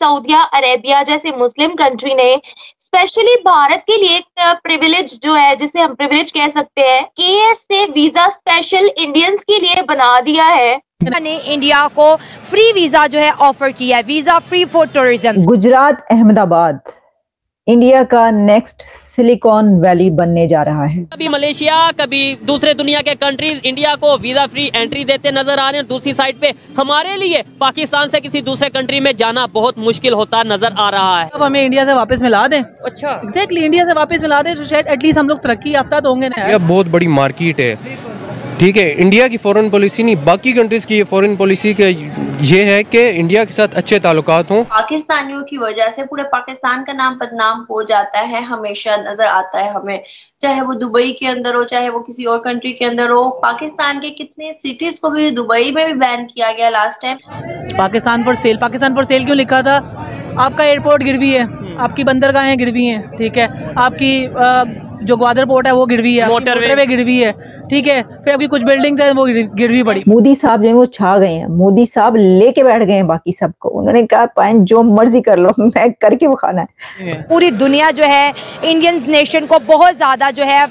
Saudi Arabia जैसे Muslim country ने specially Bharat के लिए एक प्रिविलेज जो है, जिसे हम प्रिविलेज कह सकते हैं, केएस से वीजा स्पेशल इंडियंस के लिए बना दिया है। ने इंडिया को फ्री वीजा जो है ऑफर किया है, visa free for tourism. Gujarat Ahmedabad India का नेक्स्ट सिलिकॉन वैली बनने जा रहा है। कभी मलेशिया, कभी दूसरे दुनिया के कंट्रीज इंडिया को वीजा फ्री एंट्री देते नजर आ रहे हैं। दूसरी साइड पे हमारे लिए पाकिस्तान से किसी दूसरे कंट्री में जाना बहुत मुश्किल होता नजर आ रहा है। अब हमें इंडिया से वापस मिला दें। अच्छा, एग्जैक्टली, इंडिया से वापस मिला दें तो शायद एटलीस्ट हम लोग तरक्की याफ्ता तो होंगे ना। यह बहुत बड़ी मार्केट है, ठीक है। इंडिया की फॉरेन पॉलिसी नहीं, बाकी कंट्रीज की फॉरेन पॉलिसी के ये है कि इंडिया के साथ अच्छे ताल्लुकात हों। पाकिस्तानियों की वजह से पूरे पाकिस्तान का नाम बदनाम हो जाता है, हमेशा नजर आता है हमें, चाहे वो दुबई के अंदर हो, चाहे वो किसी और कंट्री के अंदर हो। पाकिस्तान के कितने सिटीज को भी दुबई में भी बैन किया गया last time. Pakistan for sale क्यों लिखा था? आपका एयरपोर्ट गिरवी है, आपकी बंदरगाहें गिरवी हैं, ठीक है, आपकी जो ग्वादर पोर्ट है वो गिरवी है, मोटरवे गिरवी है, ठीक है, फिर आपकी कुछ बिल्डिंग्स है वो गिरवी पड़ी। मोदी साहब जो है वो छा गए हैं, मोदी साहब लेके बैठ गए हैं बाकी सबको। उन्होंने कहा पाइन जो मर्जी कर लो, मैं करके वो खाना है। पूरी दुनिया जो है इंडियन नेशन को बहुत ज़्यादा जो है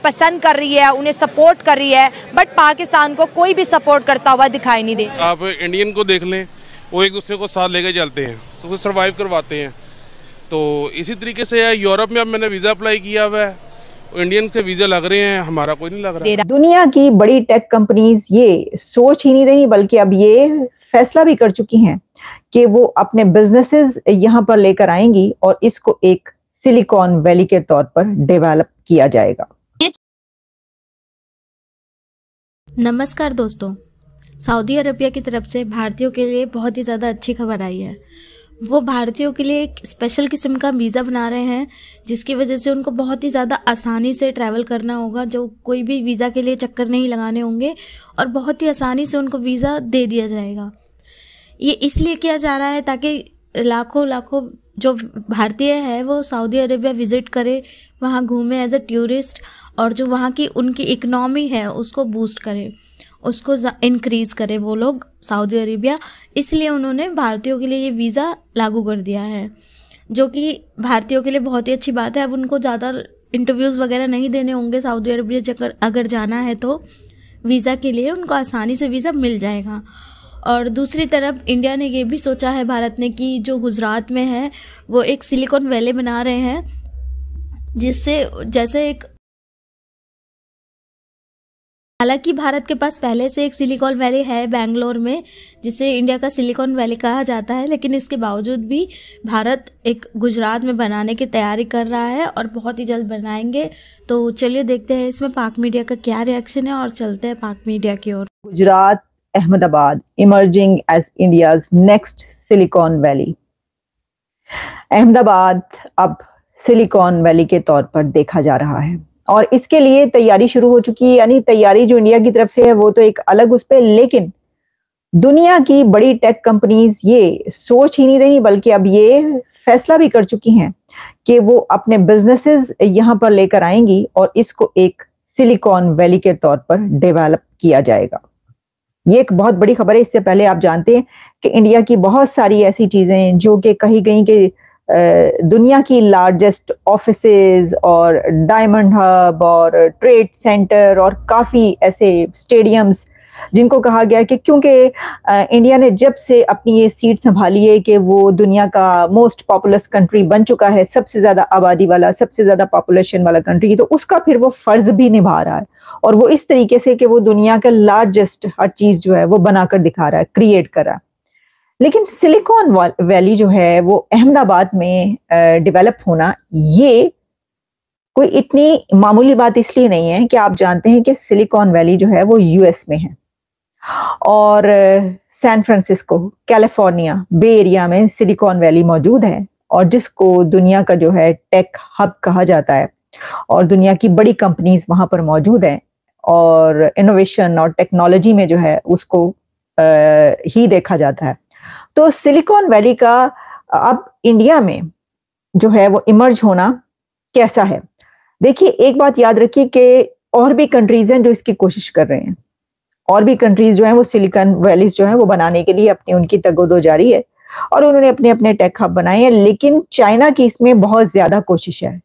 पसंद कर रही है, उन्हें सपोर्ट कर रही है, बट पाकिस्तान को कोई भी सपोर्ट करता हुआ दिखाई नहीं दे। आप इंडियन को देख लें, वो एक दूसरे को साथ लेके चलते हैं, सबको सर्वाइव करवाते हैं। तो इसी तरीके से यूरोप में अब मैंने वीज़ा अप्लाई किया हुआ है, इंडियंस के वीजा लग रहे हैं, हमारा कोई नहीं लग रहा। दुनिया की बड़ी टेक कंपनीज ये सोच ही नहीं रही, बल्कि अब ये फैसला भी कर चुकी हैं कि वो अपने बिजनेसेस यहाँ पर लेकर आएंगी और इसको एक सिलिकॉन वैली के तौर पर डेवलप किया जाएगा। नमस्कार दोस्तों, सऊदी अरबिया की तरफ से भारतीयों के लिए बहुत ही ज़्यादा अच्छी खबर आई है। वो भारतीयों के लिए एक स्पेशल किस्म का वीज़ा बना रहे हैं, जिसकी वजह से उनको बहुत ही ज़्यादा आसानी से ट्रैवल करना होगा, जो कोई भी वीज़ा के लिए चक्कर नहीं लगाने होंगे और बहुत ही आसानी से उनको वीज़ा दे दिया जाएगा। ये इसलिए किया जा रहा है ताकि लाखों जो भारतीय है वो सऊदी अरेबिया विज़िट करे, वहाँ घूमे एज अ टूरिस्ट, और जो वहाँ की उनकी इकनॉमी है उसको बूस्ट करे, उसको इंक्रीज़ करे वो लोग सऊदी अरेबिया। इसलिए उन्होंने भारतीयों के लिए ये वीज़ा लागू कर दिया है, जो कि भारतीयों के लिए बहुत ही अच्छी बात है। अब उनको ज़्यादा इंटरव्यूज़ वगैरह नहीं देने होंगे सऊदी अरेबिया अगर जाना है, तो वीज़ा के लिए उनको आसानी से वीज़ा मिल जाएगा। और दूसरी तरफ इंडिया ने ये भी सोचा है, भारत ने, कि जो गुजरात में है वो एक सिलिकॉन वैली बना रहे हैं, जिससे जैसे एक, हालांकि भारत के पास पहले से एक सिलिकॉन वैली है बेंगलोर में, जिसे इंडिया का सिलिकॉन वैली कहा जाता है, लेकिन इसके बावजूद भी भारत एक गुजरात में बनाने की तैयारी कर रहा है और बहुत ही जल्द बनाएंगे। तो चलिए देखते हैं इसमें पाक मीडिया का क्या रिएक्शन है और चलते हैं पाक मीडिया की ओर। Gujarat Ahmedabad emerging as India's next Silicon Valley. Ahmedabad अब सिलिकॉन वैली के तौर पर देखा जा रहा है और इसके लिए तैयारी शुरू हो चुकी है। यानी तैयारी जो इंडिया की तरफ से है वो तो एक अलग उस पे, लेकिन दुनिया की बड़ी टेक कंपनीज ये सोच ही नहीं रही, बल्कि अब ये फैसला भी कर चुकी हैं कि वो अपने बिजनेसेस यहाँ पर लेकर आएंगी और इसको एक सिलिकॉन वैली के तौर पर डेवलप किया जाएगा। ये एक बहुत बड़ी खबर है। इससे पहले आप जानते हैं कि इंडिया की बहुत सारी ऐसी चीजें जो कि कही गई कि दुनिया की लार्जेस्ट ऑफिसेज और डायमंड हब और ट्रेड सेंटर और काफ़ी ऐसे स्टेडियम्स, जिनको कहा गया कि क्योंकि इंडिया ने जब से अपनी ये सीट संभाली है कि वो दुनिया का मोस्ट पॉपुलस कंट्री बन चुका है, सबसे ज़्यादा आबादी वाला, सबसे ज़्यादा पॉपुलेशन वाला कंट्री, तो उसका फिर वो फ़र्ज़ भी निभा रहा है और वो इस तरीके से कि वो दुनिया का लार्जेस्ट हर चीज़ जो है वो बनाकर दिखा रहा है, क्रिएट कर रहा है। लेकिन सिलिकॉन वैली जो है वो अहमदाबाद में डेवलप होना, ये कोई इतनी मामूली बात इसलिए नहीं है कि आप जानते हैं कि सिलिकॉन वैली जो है वो यूएस में है और सैन फ्रांसिस्को, कैलिफोर्निया, बे एरिया में सिलिकॉन वैली मौजूद है और जिसको दुनिया का जो है टेक हब कहा जाता है और दुनिया की बड़ी कंपनीज वहां पर मौजूद हैं और इनोवेशन और टेक्नोलॉजी में जो है उसको ही देखा जाता है। तो सिलिकॉन वैली का अब इंडिया में जो है वो इमर्ज होना कैसा है, देखिए एक बात याद रखिए कि और भी कंट्रीज हैं जो इसकी कोशिश कर रहे हैं, और भी कंट्रीज जो हैं वो सिलिकॉन वैलीज जो है वो बनाने के लिए अपनी उनकी तगोदो जारी है। और उन्होंने अपने अपने टेक हब बनाए हैं। लेकिन चाइना की इसमें बहुत ज्यादा कोशिश है।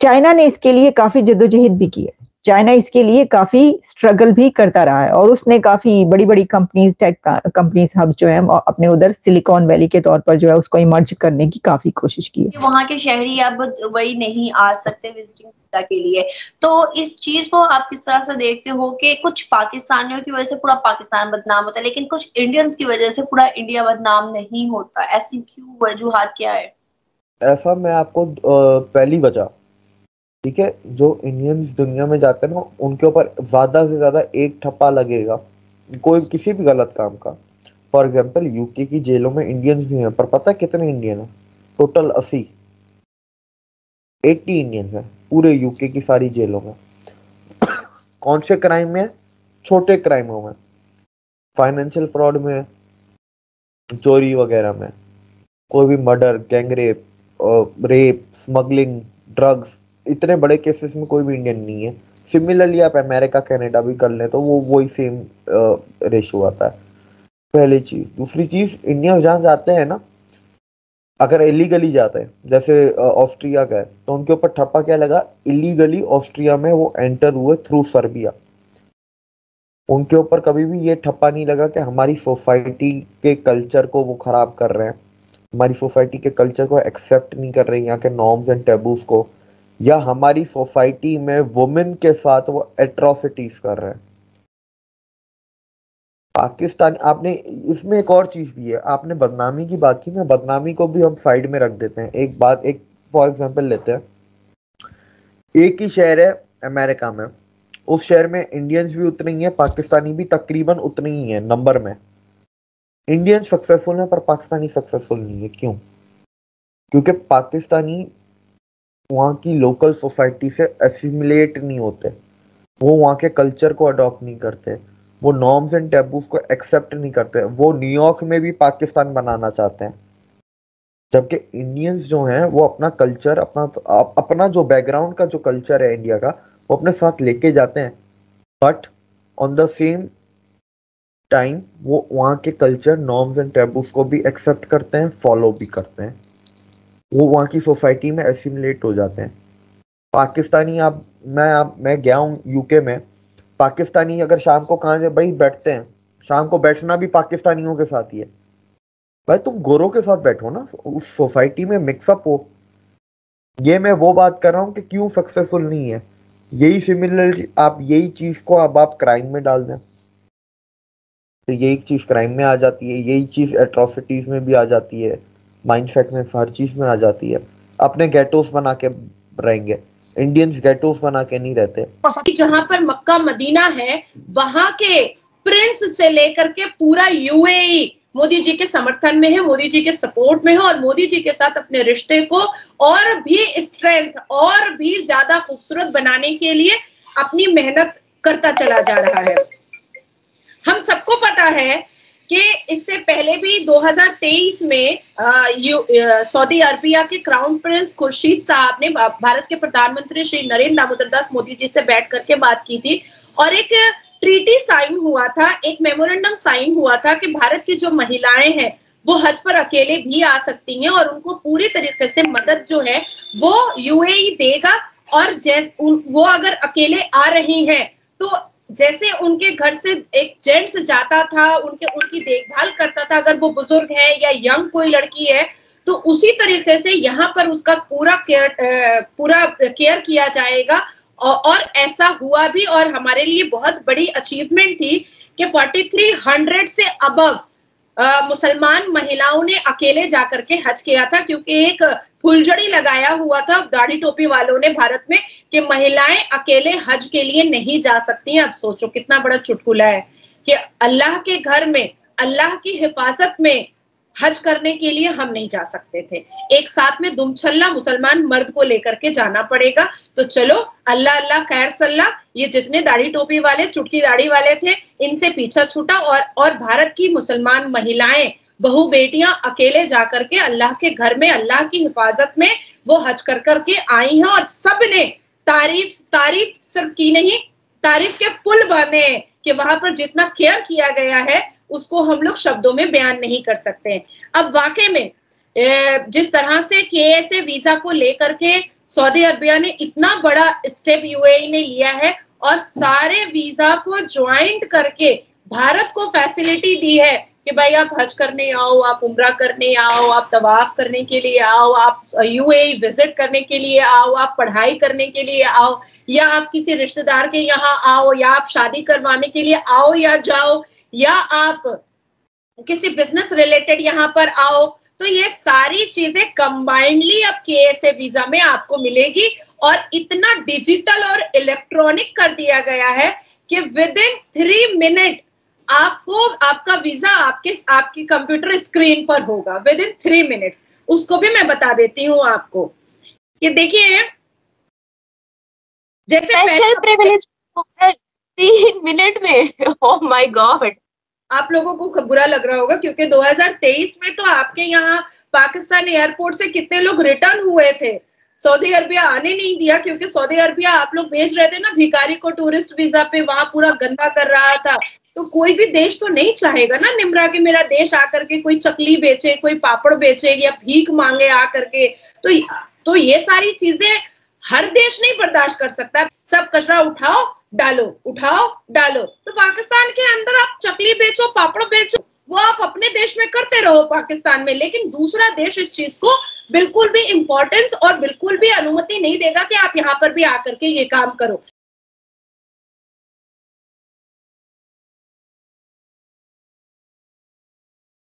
चाइना ने इसके लिए काफी जद्दोजहद भी की है, चाइना इसके लिए काफी स्ट्रगल भी करता रहा है और उसने काफी बड़ी बड़ी कंपनीज, टेक कंपनीज हब जो है अपने उधर सिलिकॉन वैली के तौर पर जो है उसको इमर्ज करने की काफी कोशिश की है। वहाँ के शहरी अब दुबई नहीं आ सकते विजिटिंग वीजा के लिए, तो इस चीज को आप किस तरह से देखते हो कि कुछ पाकिस्तानियों की वजह से पूरा पाकिस्तान बदनाम होता है लेकिन कुछ इंडियंस की वजह से पूरा इंडिया बदनाम नहीं होता, ऐसी क्यों वजूहात क्या है? ऐसा मैं आपको पहली वजह, ठीक है, जो इंडियंस दुनिया में जाते हैं ना उनके ऊपर ज्यादा से ज्यादा एक ठप्पा लगेगा कोई किसी भी गलत काम का। फॉर एग्जांपल यूके की जेलों में इंडियंस भी हैं, पर पता है कितने इंडियन हैं? टोटल 80 इंडियंस हैं पूरे यूके की सारी जेलों में। कौन से क्राइम में? छोटे क्राइमों में, फाइनेंशियल फ्रॉड में, चोरी वगैरह में, कोई भी murder, gangrape, rape, smuggling, drugs, इतने बड़े केसेस में कोई भी इंडियन नहीं है। सिमिलरली आप अमेरिका कनाडा भी कर लें तो वो वही सेम रेशियो आता है। पहली चीज। दूसरी चीज, इंडिया जहाँ जाते हैं ना, अगर इलीगली जाते हैं जैसे ऑस्ट्रिया का है तो उनके ऊपर ठप्पा क्या लगा? इलीगली ऑस्ट्रिया में वो एंटर हुए थ्रू सर्बिया। उनके ऊपर कभी भी ये ठप्पा नहीं लगा कि हमारी सोसाइटी के कल्चर को वो खराब कर रहे हैं, हमारी सोसाइटी के कल्चर को एक्सेप्ट नहीं कर रहे हैं, यहाँ के नॉर्म्स एंड टेबूज को, या हमारी सोसाइटी में वुमेन के साथ वो एट्रोसिटीज कर रहे हैं। पाकिस्तान, आपने इसमें एक और चीज भी है, आपने बदनामी की बात की ना, बदनामी को भी हम साइड में रख देते हैं। एक फॉर एग्जांपल लेते हैं, एक ही शहर है अमेरिका में, उस शहर में इंडियंस भी उतने ही है, पाकिस्तानी भी तकरीबन उतने ही है नंबर में। इंडियन सक्सेसफुल है पर पाकिस्तानी सक्सेसफुल नहीं है। क्यों? क्योंकि पाकिस्तानी वहाँ की लोकल सोसाइटी से एसिमिलेट नहीं होते, वो वहाँ के कल्चर को अडॉप्ट नहीं करते, वो नॉर्म्स एंड टैबूज को एक्सेप्ट नहीं करते। वो न्यूयॉर्क में भी पाकिस्तान बनाना चाहते हैं, जबकि इंडियंस जो हैं वो अपना कल्चर, अपना जो बैकग्राउंड का जो कल्चर है इंडिया का, वो अपने साथ लेके जाते हैं, but on the same time वो वहाँ के कल्चर, नॉर्म्स एंड टैबूज को भी एक्सेप्ट करते हैं, फॉलो भी करते हैं, वो वहाँ की सोसाइटी में एसिमिलेट हो जाते हैं। पाकिस्तानी, मैं गया हूँ यूके में, पाकिस्तानी अगर शाम को कहाँ से भाई बैठते हैं, शाम को बैठना भी पाकिस्तानियों के साथ ही है। भाई तुम गोरों के साथ बैठो ना, उस सोसाइटी में मिक्सअप हो। ये मैं वो बात कर रहा हूँ कि क्यों सक्सेसफुल नहीं है। यही सिमिलर आप यही चीज को अब आप क्राइम में डाल दें तो यही चीज क्राइम में आ जाती है, यही चीज एट्रोसिटीज में भी आ जाती है, माइंडसेट में, हर चीज में आ जाती है। अपने गेटोस बना के रहेंगे, इंडियंस गेटोस बना के नहीं रहते। जहां पर मक्का मदीना है वहां के प्रिंस से लेकर के पूरा यूएई मोदी जी के समर्थन में है, मोदी जी के सपोर्ट में है और मोदी जी के साथ अपने रिश्ते को और भी स्ट्रेंथ और भी ज्यादा खूबसूरत बनाने के लिए अपनी मेहनत करता चला जा रहा है। हम सबको पता है कि इससे पहले भी 2023 में सऊदी अरबिया के क्राउन प्रिंस खुर्शीद साहब ने भारत के प्रधानमंत्री श्री नरेंद्र दामोदर दास मोदी जी से बैठ करके बात की थी और एक ट्रीटी साइन हुआ था, एक मेमोरेंडम साइन हुआ था कि भारत की जो महिलाएं हैं वो हज पर अकेले भी आ सकती हैं और उनको पूरी तरीके से मदद जो है वो यूएई देगा। और वो अगर अकेले आ रही हैं तो जैसे उनके घर से एक जेंट्स जाता था, उनकी देखभाल करता था, अगर वो बुजुर्ग है या यंग कोई लड़की है तो उसी तरीके से यहाँ पर उसका पूरा केयर किया जाएगा। और ऐसा हुआ भी और हमारे लिए बहुत बड़ी अचीवमेंट थी कि 4300 से अबव मुसलमान महिलाओं ने अकेले जाकर के हज किया था, क्योंकि एक फुलझड़ी लगाया हुआ था दाढ़ी टोपी वालों ने भारत में कि महिलाएं अकेले हज के लिए नहीं जा सकती हैं। अब सोचो कितना बड़ा चुटकुला है कि अल्लाह के घर में, अल्लाह की हिफाजत में हज करने के लिए हम नहीं जा सकते थे, एक साथ में दुमछल्ला मुसलमान मर्द को लेकर के जाना पड़ेगा। तो चलो अल्लाह अल्लाह खैर सल्लाह, ये जितने दाढ़ी टोपी वाले, चुटकी दाढ़ी वाले थे, इनसे पीछा छूटा और भारत की मुसलमान महिलाएं, बहू बेटियां अकेले जाकर के अल्लाह के घर में, अल्लाह की हिफाजत में वो हज कर करके आई हैं और सबने तारीफ सिर्फ की नहीं, तारीफ के पुल बने कि वहां पर जितना केयर किया गया है उसको हम लोग शब्दों में बयान नहीं कर सकते हैं। अब वाकई में जिस तरह से KSA वीजा को लेकर के सऊदी अरबिया ने इतना बड़ा स्टेप UAE ने लिया है और सारे वीजा को ज्वाइंट करके भारत को फैसिलिटी दी है कि भाई आप हज करने आओ, आप उम्रा करने आओ, आप तवाफ करने के लिए आओ, आप UAE विजिट करने के लिए आओ, आप पढ़ाई करने के लिए आओ, या आप किसी रिश्तेदार के यहाँ आओ, या आप शादी करवाने के लिए आओ या जाओ, या आप किसी बिजनेस रिलेटेड यहाँ पर आओ। तो ये सारी चीजें कंबाइंडली अब KSA वीजा में आपको मिलेगी और इतना डिजिटल और इलेक्ट्रॉनिक कर दिया गया है कि विद इन 3 मिनट आपको आपका वीजा आपकी कंप्यूटर स्क्रीन पर होगा विद इन 3 मिनट्स। उसको भी मैं बता देती हूँ आपको कि देखिए जैसे स्पेशल प्रिविलेज 3 मिनट में। ओह माय गॉड, आप लोगों को बुरा लग रहा होगा क्योंकि 2023 में तो आपके यहाँ पाकिस्तान एयरपोर्ट से कितने लोग रिटर्न हुए थे, सऊदी अरबिया आने नहीं दिया क्योंकि सऊदी अरबिया आप लोग भेज रहे थे ना भिखारी को टूरिस्ट वीजा पे, वहां पूरा गंदा कर रहा था। तो कोई भी देश तो नहीं चाहेगा ना निम्रा के मेरा देश आकर के कोई चकली बेचे, कोई पापड़ बेचे या भीख मांगे आकर के। तो ये सारी चीजें हर देश नहीं बर्दाश्त कर सकता। सब कचरा उठाओ डालो, उठाओ डालो। तो पाकिस्तान के अंदर आप चकली बेचो, पापड़ बेचो, वो आप अपने देश में करते रहो पाकिस्तान में, लेकिन दूसरा देश इस चीज को बिल्कुल भी इंपॉर्टेंस और बिल्कुल भी अनुमति नहीं देगा कि आप यहाँ पर भी आकर के ये काम करो।